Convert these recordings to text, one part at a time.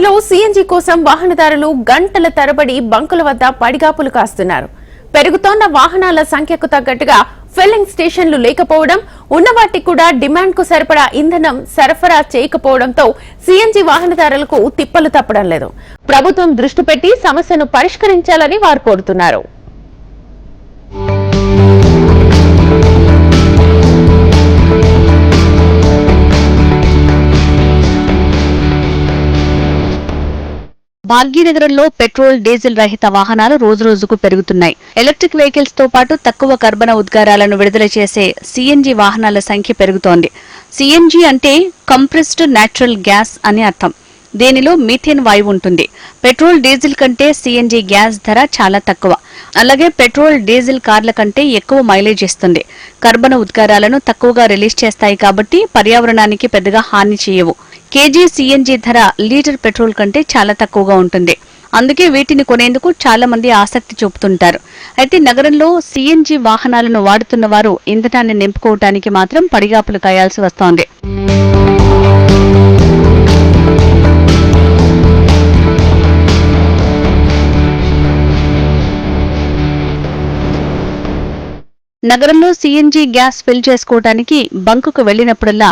నగరంలో సీఎన్జీ కోసం వాహనదారులు గంటల తరబడి బంకుల వద్ద పడిగాపులు కాస్తున్నారు. పెరుగుతోన్న వాహనాల సంఖ్యకు తగ్గట్టుగా ఫిల్లింగ్ స్టేషన్లు లేకపోవడం, ఉన్నవాటికి కూడా డిమాండ్ కు సరిపడా ఇంధనం సరఫరా చేయకపోవడంతో సీఎన్జీ వాహనదారులకు తిప్పలు తప్పడం లేదు. ప్రభుత్వం దృష్టి పెట్టి సమస్యను పరిష్కరించాలని వారు కోరుతున్నారు. భాగ్యనగరంలో పెట్రోల్ డీజిల్ రహిత వాహనాలు రోజురోజుకు పెరుగుతున్నాయి. ఎలక్ట్రిక్ వెహికల్స్ తో పాటు తక్కువ కర్బన ఉద్గారాలను విడుదల చేసే సీఎన్జీ వాహనాల సంఖ్య పెరుగుతోంది. సీఎన్జీ అంటే కంప్రెస్డ్ న్యాచురల్ గ్యాస్ అని అర్థం. దీనిలో మీథేన్ వాయువు ఉంటుంది. పెట్రోల్ డీజిల్ కంటే సీఎన్జీ గ్యాస్ ధర చాలా తక్కువ. అలాగే పెట్రోల్ డీజిల్ కార్ల కంటే ఎక్కువ మైలేజ్ ఇస్తుంది. కర్బన ఉద్గారాలను తక్కువగా రిలీజ్ చేస్తాయి కాబట్టి పర్యావరణానికి పెద్దగా హాని చేయవు. కేజీ సీఎన్జీ ధర లీటర్ పెట్రోల్ కంటే చాలా తక్కువగా ఉంటుంది. అందుకే వీటిని కొనేందుకు చాలా మంది ఆసక్తి చూపుతుంటారు. అయితే నగరంలో సీఎన్జీ వాహనాలను వాడుతున్న వారు ఇంధనాన్ని నింపుకోవటానికి మాత్రం పడిగాపులు కాయాల్సి వస్తోంది. నగరంలో సీఎన్జీ గ్యాస్ ఫిల్ చేసుకోవడానికి బంకుకు వెళ్లినప్పుడల్లా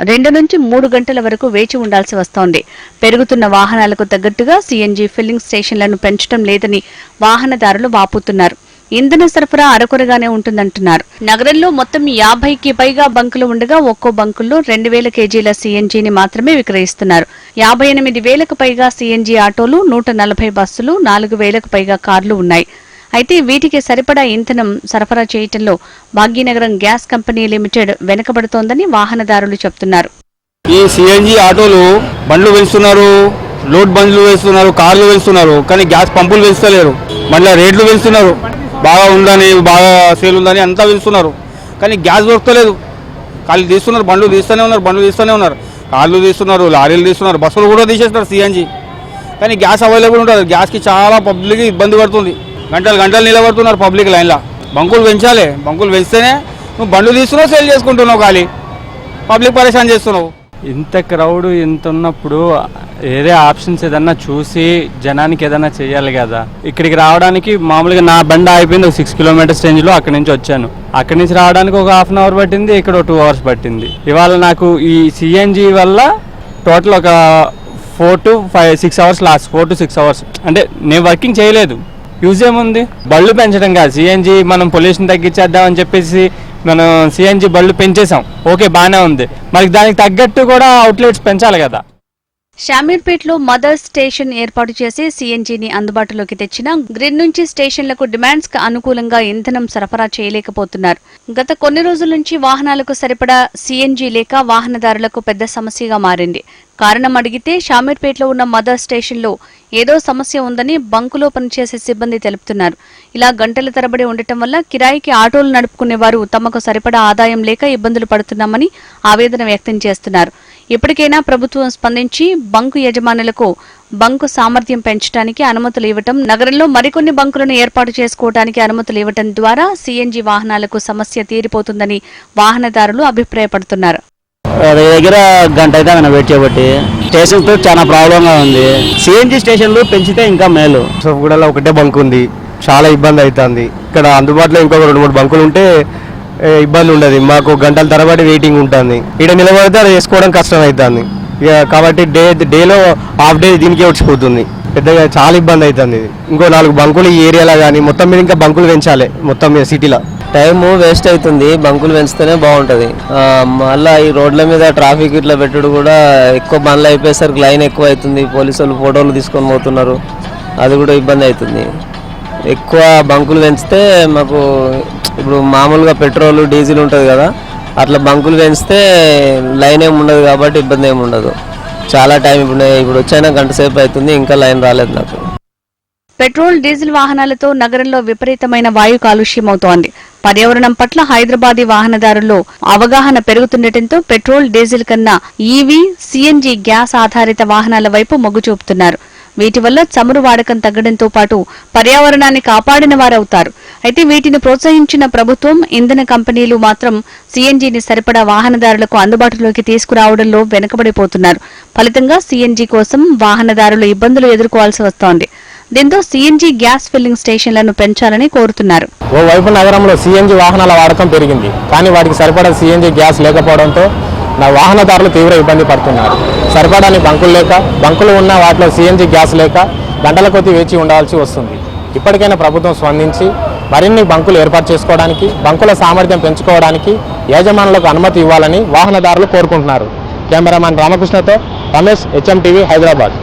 2 నుంచి 3 గంటల వరకు వేచి ఉండాల్సి వస్తోంది. పెరుగుతున్న వాహనాలకు తగ్గట్టుగా సీఎన్జీ ఫిల్లింగ్ స్టేషన్లను పెంచడం లేదని వాహనదారులు వాపోతున్నారు. ఇంధన సరఫరా అరకొరగానే ఉంటుందంటున్నారు. నగరంలో మొత్తం 50కి పైగా బంకులు ఉండగా ఒక్కో బంకుల్లో 2000 కేజీల సీఎన్జీని మాత్రమే విక్రయిస్తున్నారు. 58,000కు పైగా సీఎన్జీ ఆటోలు, 140 బస్సులు, 4,000కు పైగా కార్లు ఉన్నాయి. అయితే వీటికి సరిపడా ఇంధనం సరఫరా చేయటంలో భాగ్యనగరం గ్యాస్ కంపెనీ లిమిటెడ్ వెనుకబడుతోందని వాహనదారులు చెబుతున్నారు. ఈ సిఎన్జి ఆటోలు బండ్లు వెళ్తున్నారు, లోడ్ బండ్లు వేస్తున్నారు, కార్లు వెళ్తున్నారు, కానీ గ్యాస్ పంపులు వెళ్తలేరు. మళ్ళీ రేట్లు వెళ్తున్నారు, బాగా ఉందని, బాగా సేల్ ఉందని అంతా వెళ్తున్నారు, కానీ గ్యాస్ దొరకలేదు. కాళ్ళు తీస్తున్నారు, బండ్లు తీస్తూనే ఉన్నారు, కార్లు తీస్తున్నారు, లారీలు తీస్తున్నారు, బస్సులు కూడా తీసేస్తున్నారు సిఎన్జి, కానీ గ్యాస్ అవైలబుల్ ఉంటుంది. గ్యాస్కి చాలా పబ్లిక్ ఇబ్బంది పడుతుంది. గంటలు నిలబడుతున్నారు పబ్లిక్ లైన్లో. బంకులు పెంచాలి, బంకులు పెంచితేనే నువ్వు బండ్లు తీస్తున్నావు, సేల్ చేసుకుంటున్నావు, ఖాళీ పబ్లిక్ పరేషాన్ చేస్తున్నావు. ఇంత క్రౌడ్ ఇంత ఉన్నప్పుడు వేరే ఆప్షన్స్ ఏదన్నా చూసి జనానికి ఏదన్నా చేయాలి కదా. ఇక్కడికి రావడానికి మామూలుగా నా బండి అయిపోయింది, ఒక 6 కిలోమీటర్స్ రేంజ్లో అక్కడి నుంచి వచ్చాను. అక్కడి నుంచి రావడానికి ఒక 1/2 అవర్ పట్టింది, ఇక్కడ 2 అవర్స్ పట్టింది. ఇవాళ నాకు ఈ సిఎన్జి వల్ల టోటల్ ఒక 4 to 6 hours last 4 to 6 hours అంటే నేను వర్కింగ్ చేయలేదు. యూజ్ ఏముంది? బళ్ళు పెంచడం కాదు, సిఎన్జి మనం పొల్యూషన్ తగ్గించేద్దామని చెప్పేసి మనం సిఎన్జి బళ్ళు పెంచేసాం, ఓకే బాగానే ఉంది. మరి దానికి తగ్గట్టు కూడా అవుట్లెట్స్ పెంచాలి కదా. షామీర్పేటలో మదర్ స్టేషన్ ఏర్పాటు చేసి సీఎన్జీని అందుబాటులోకి తెచ్చిన గ్రిడ్ నుంచి స్టేషన్లకు డిమాండ్స్ కు అనుకూలంగా ఇంధనం సరఫరా చేయలేకపోతున్నారు. గత కొన్ని రోజుల నుంచి వాహనాలకు సరిపడా సీఎన్జీ లేక వాహనదారులకు పెద్ద సమస్యగా మారింది. కారణం అడిగితే షామీర్పేటలో ఉన్న మదర్ స్టేషన్లో ఏదో సమస్య ఉందని బంకులో పనిచేసే సిబ్బంది తెలుపుతున్నారు. ఇలా గంటల తరబడి ఉండటం వల్ల కిరాయికి ఆటోలు నడుపుకునేవారు తమకు సరిపడా ఆదాయం లేక ఇబ్బందులు పడుతున్నామని ఆవేదన వ్యక్తం చేస్తున్నారు. ఇప్పటికైనా ప్రభుత్వం స్పందించి బంకు యజమానులకు బంకు సామర్థ్యం పెంచడానికి అనుమతులు ఇవ్వటం, నగరంలో మరికొన్ని బంకులను ఏర్పాటు చేసుకోవడానికి అనుమతులు ఇవ్వటం ద్వారా సీఎన్జీ వాహనాలకు సమస్య తీరిపోతుందని వాహనదారులు అభిప్రాయపడుతున్నారు. దగ్గర గంట అయితే ఆయన వెయిట్ చేయబట్టి స్టేషన్తో చాలా ప్రాబ్లంగా ఉంది. సిఎన్జి స్టేషన్లు పెంచితే ఇంకా మేలు. కూడా ఒకటే బంక్ ఉంది, చాలా ఇబ్బంది అవుతుంది. ఇక్కడ అందుబాటులో ఇంకొక 2-3 బంకులు ఉంటే ఇబ్బంది ఉండదు. మాకు గంటల తరబడి వెయిటింగ్ ఉంటుంది. ఇక్కడ నిలబడితే అది వేసుకోవడం కష్టం అవుతుంది. కాబట్టి డేలో హాఫ్ డే దీనికే వచ్చిపోతుంది. పెద్దగా చాలా ఇబ్బంది అవుతుంది. ఇంకో 4 బంకులు ఈ ఏరియాలో కానీ మొత్తం మీద ఇంకా బంకులు పెంచాలి. మొత్తం సిటీలో టైం వేస్ట్ అవుతుంది. బంకులు పెంచితేనే బాగుంటుంది. మళ్ళీ ఈ రోడ్ల మీద ట్రాఫిక్ ఇట్లా పెట్టుడు కూడా ఎక్కువ బండ్లు అయిపోయేసరికి లైన్ ఎక్కువ అవుతుంది. పోలీసు వాళ్ళు ఫోటోలు తీసుకొని పోతున్నారు, అది కూడా ఇబ్బంది అవుతుంది. ఎక్కువ బంకులు పెంచితే మాకు ఇప్పుడు మామూలుగా పెట్రోల్ డీజిల్ ఉంటుంది కదా, అట్లా బంకులు పెంచితే లైన్ ఏమి ఉండదు కాబట్టి ఇబ్బంది ఏమి ఉండదు. చాలా టైం ఇప్పుడు వచ్చైనా గంట సేపు అవుతుంది, ఇంకా లైన్ రాలేదు నాకు. పెట్రోల్ డీజిల్ వాహనాలతో నగరంలో విపరీతమైన వాయు కాలుష్యమవుతోంది. పర్యావరణం పట్ల హైదరాబాదీ వాహనదారుల్లో అవగాహన పెరుగుతుండటంతో పెట్రోల్ డీజిల్ కన్నా ఈవీ, సీఎన్జీ గ్యాస్ ఆధారిత వాహనాల వైపు మొగ్గు చూపుతున్నారు. వీటి వల్ల చమురు వాడకం తగ్గడంతో పాటు పర్యావరణాన్ని కాపాడిన వారవుతారు. అయితే వీటిని ప్రోత్సహించిన ప్రభుత్వం, ఇంధన కంపెనీలు మాత్రం సీఎన్జీని సరిపడా వాహనదారులకు అందుబాటులోకి తీసుకురావడంలో వెనుకబడిపోతున్నారు. ఫలితంగా సీఎన్జీ కోసం వాహనదారులు ఇబ్బందులు ఎదుర్కోవాల్సి వస్తోంది. దీంతో సీఎన్జీ గ్యాస్ ఫిల్లింగ్ స్టేషన్లను పెంచాలని కోరుతున్నారు. ఓవైపు నగరంలో సీఎన్జీ వాహనాల వాడకం పెరిగింది, కానీ వాటికి సరిపడా సీఎన్జీ గ్యాస్ లేకపోవడంతో వాహనదారులు తీవ్ర ఇబ్బంది పడుతున్నారు. సరిపడాని బంకులు లేక, బంకులు ఉన్న వాటిలో సీఎన్జీ గ్యాస్ లేక గంటల కొద్దీ వేచి ఉండాల్సి వస్తుంది. ఇప్పటికైనా ప్రభుత్వం స్పందించి మరిన్ని బంకులు ఏర్పాటు చేసుకోవడానికి, బంకుల సామర్థ్యం పెంచుకోవడానికి యాజమానులకు అనుమతి ఇవ్వాలని వాహనదారులు కోరుకుంటున్నారు. కెమెరామాన్ రామకృష్ణతో రమేష్, HM టీవీ, హైదరాబాద్.